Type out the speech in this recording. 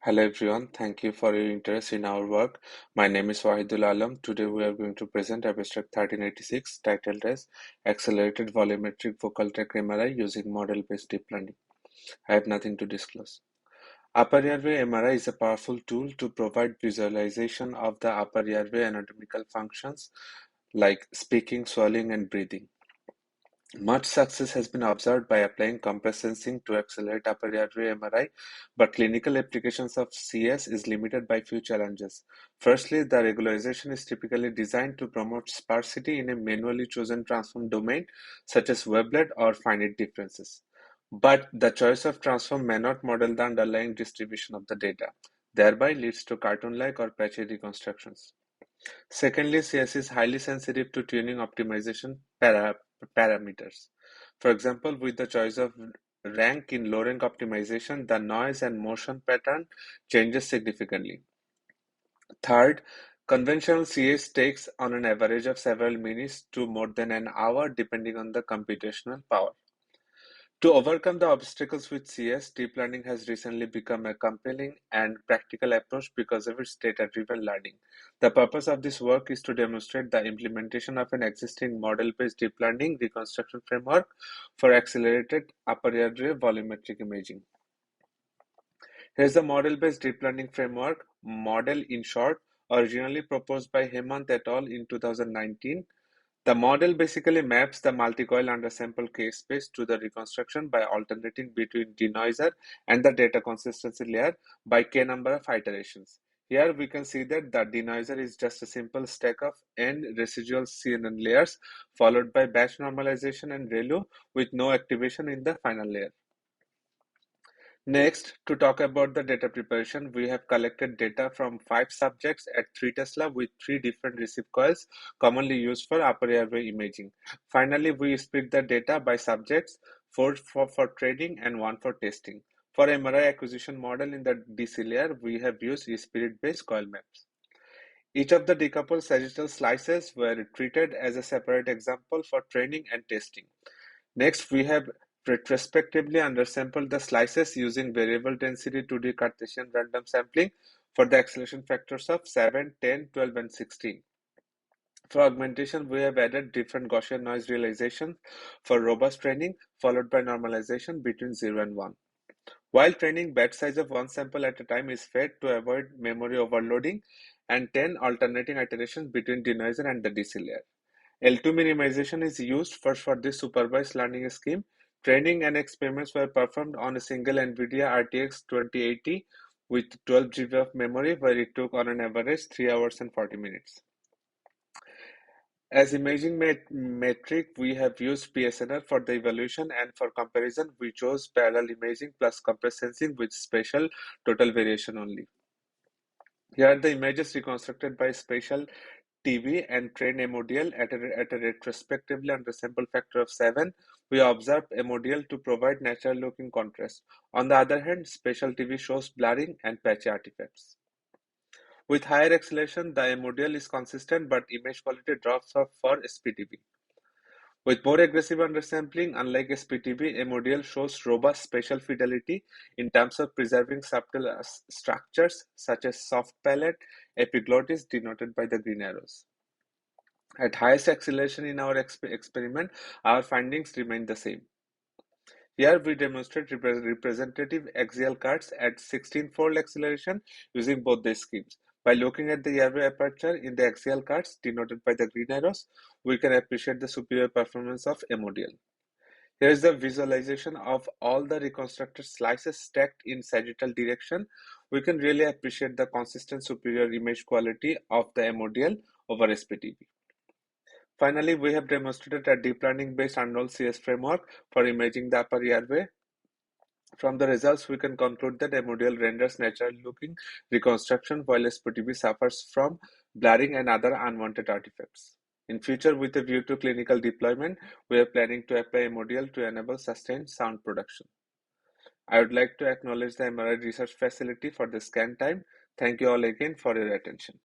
Hello everyone, thank you for your interest in our work. My name is Wahidul Alam. Today we are going to present abstract 1386 titled as Accelerated Volumetric Focal Tract MRI using Model-Based Deep Learning. I have nothing to disclose. Upper airway MRI is a powerful tool to provide visualization of the upper airway anatomical functions like speaking, swallowing, and breathing. Much success has been observed by applying compressed sensing to accelerate upper airway MRI, but clinical applications of CS is limited by few challenges. Firstly, the regularization is typically designed to promote sparsity in a manually chosen transform domain, such as wavelet or finite differences. But the choice of transform may not model the underlying distribution of the data, thereby leads to cartoon-like or patchy reconstructions. Secondly, CS is highly sensitive to tuning optimization parameters. For example, with the choice of rank in low-rank optimization, the noise and motion pattern changes significantly. Third, conventional CS takes on an average of several minutes to more than an hour depending on the computational power. To overcome the obstacles with CS, deep learning has recently become a compelling and practical approach because of its data-driven learning. The purpose of this work is to demonstrate the implementation of an existing model-based deep learning reconstruction framework for accelerated upper airway volumetric imaging. Here's the model-based deep learning framework, model in short, originally proposed by Hemant et al. In 2019. The model basically maps the multi-coil undersample case space to the reconstruction by alternating between denoiser and the data consistency layer by k number of iterations. Here we can see that the denoiser is just a simple stack of n residual CNN layers followed by batch normalization and ReLU with no activation in the final layer. Next, to talk about the data preparation, we have collected data from 5 subjects at 3 Tesla with 3 different receive coils commonly used for upper airway imaging. Finally, we split the data by subjects, 4 for training and 1 for testing. For MRI acquisition model in the DC layer, we have used spirit-based coil maps. Each of the decoupled sagittal slices were treated as a separate example for training and testing. Next, we have retrospectively undersampled the slices using variable density 2D Cartesian random sampling for the acceleration factors of 7, 10, 12, and 16. For augmentation, we have added different Gaussian noise realization for robust training, followed by normalization between 0 and 1. While training, batch size of 1 sample at a time is fed to avoid memory overloading, and 10 alternating iterations between denoiser and the DC layer. L2 minimization is used first for this supervised learning scheme. Training and experiments were performed on a single NVIDIA RTX 2080 with 12 GB of memory, where it took on an average 3 hours and 40 minutes. As imaging metric, we have used PSNR for the evaluation, and for comparison, we chose parallel imaging plus compressed sensing with spatial total variation only. Here are the images reconstructed by spatial TV and trained a model at a retrospectively under sample factor of 7. We observed a model to provide natural looking contrast. On the other hand, spatial TV shows blurring and patchy artifacts. With higher acceleration, the model is consistent, but image quality drops off for SPTV. With more aggressive undersampling, unlike SPTV, a model shows robust spatial fidelity in terms of preserving subtle structures such as soft palate epiglottis denoted by the green arrows. At highest acceleration in our experiment, our findings remain the same. Here we demonstrate representative axial cuts at 16-fold acceleration using both the schemes. By looking at the airway aperture in the axial cuts denoted by the green arrows, we can appreciate the superior performance of a model. Here is the visualization of all the reconstructed slices stacked in sagittal direction. We can really appreciate the consistent superior image quality of the model over SPTV. Finally, we have demonstrated a deep learning-based unrolled CS framework for imaging the upper airway. From the results, we can conclude that a model renders natural-looking reconstruction while SPTV suffers from blurring and other unwanted artifacts. In future, with a view to clinical deployment, we are planning to apply a model to enable sustained sound production. I would like to acknowledge the MRI research facility for the scan time. Thank you all again for your attention.